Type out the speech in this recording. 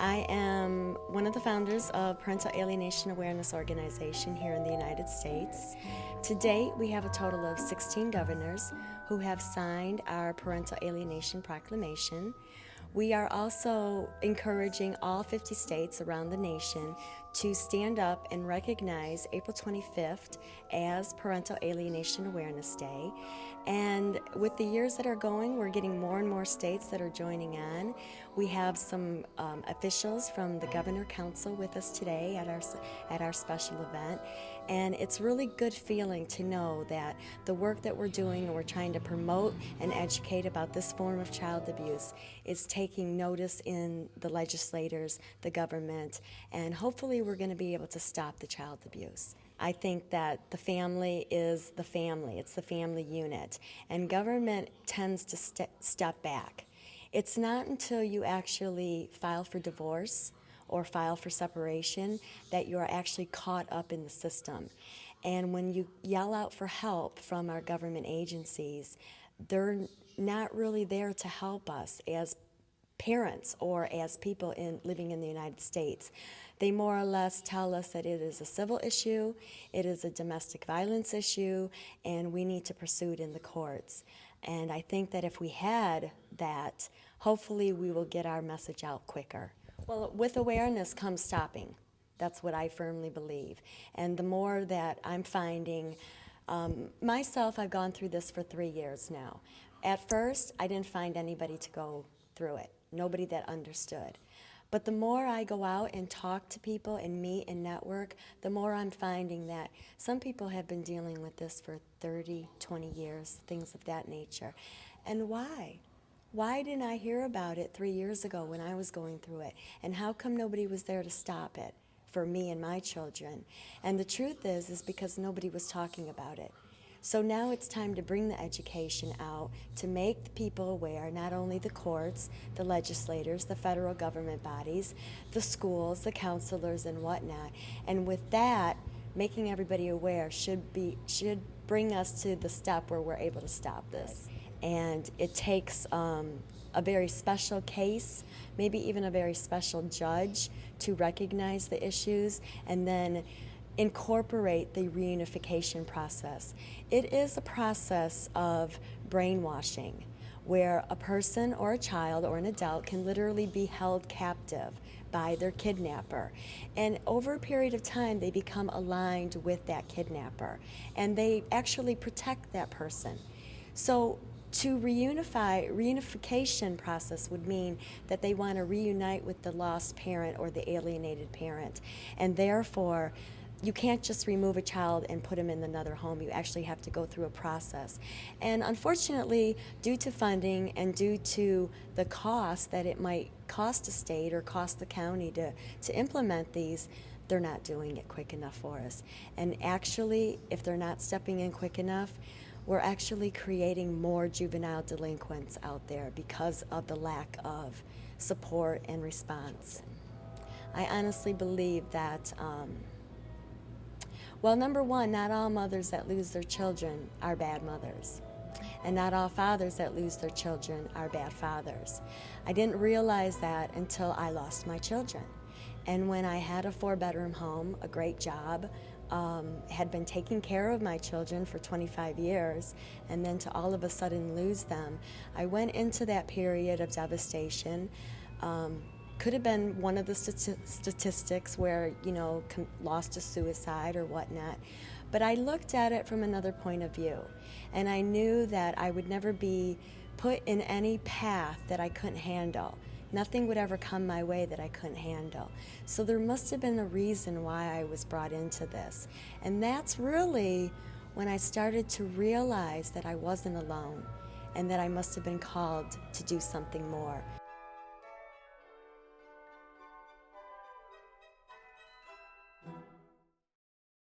I am one of the founders of Parental Alienation Awareness Organization here in the United States. To date, we have a total of 16 governors who have signed our Parental Alienation Proclamation. We are also encouraging all 50 states around the nation to stand up and recognize April 25th as Parental Alienation Awareness Day. And with the years that are going, we're getting more and more states that are joining on. We have some officials from the Governor Council with us today at our special event. And it's really good feeling to know that the work that we're doing and we're trying to promote and educate about this form of child abuse is taking notice in the legislators, the government, and hopefully we're going to be able to stop the child abuse. I think that the family is the family. It's the family unit. And government tends to step back. It's not until you actually file for divorce or file for separation that you are actually caught up in the system. And when you yell out for help from our government agencies, they're not really there to help us as parents or as people living in the United States. They more or less tell us that it is a civil issue, it is a domestic violence issue, and we need to pursue it in the courts. And I think that if we had that, hopefully we will get our message out quicker. Well, with awareness comes stopping. That's what I firmly believe. And the more that I'm finding, myself, I've gone through this for 3 years now. At first, I didn't find anybody to go through it, nobody that understood. But the more I go out and talk to people and meet and network, the more I'm finding that some people have been dealing with this for 30, 20 years, things of that nature. And why? Why didn't I hear about it 3 years ago when I was going through it? And how come nobody was there to stop it for me and my children? And the truth is because nobody was talking about it. So now it's time to bring the education out to make the people aware, not only the courts, the legislators, the federal government bodies, the schools, the counselors, and whatnot. And with that, making everybody aware should bring us to the step where we're able to stop this. And it takes a very special case, maybe even a very special judge to recognize the issues and then incorporate the reunification process. It is a process of brainwashing where a person or a child or an adult can literally be held captive by their kidnapper. And over a period of time, they become aligned with that kidnapper and they actually protect that person. So to reunification process would mean that they want to reunite with the lost parent or the alienated parent. And therefore, you can't just remove a child and put him in another home. You actually have to go through a process. And unfortunately, due to funding and due to the cost that it might cost a state or cost the county to implement these, they're not doing it quick enough for us. And actually, if they're not stepping in quick enough, we're actually creating more juvenile delinquents out there because of the lack of support and response. I honestly believe that well, number one, not all mothers that lose their children are bad mothers. And not all fathers that lose their children are bad fathers. I didn't realize that until I lost my children. And when I had a 4-bedroom home, a great job, had been taking care of my children for 25 years, and then to all of a sudden lose them, I went into that period of devastation. Could have been one of the statistics where, lost to suicide or whatnot. But I looked at it from another point of view. And I knew that I would never be put in any path that I couldn't handle. Nothing would ever come my way that I couldn't handle. So there must have been a reason why I was brought into this. And that's really when I started to realize that I wasn't alone and that I must have been called to do something more.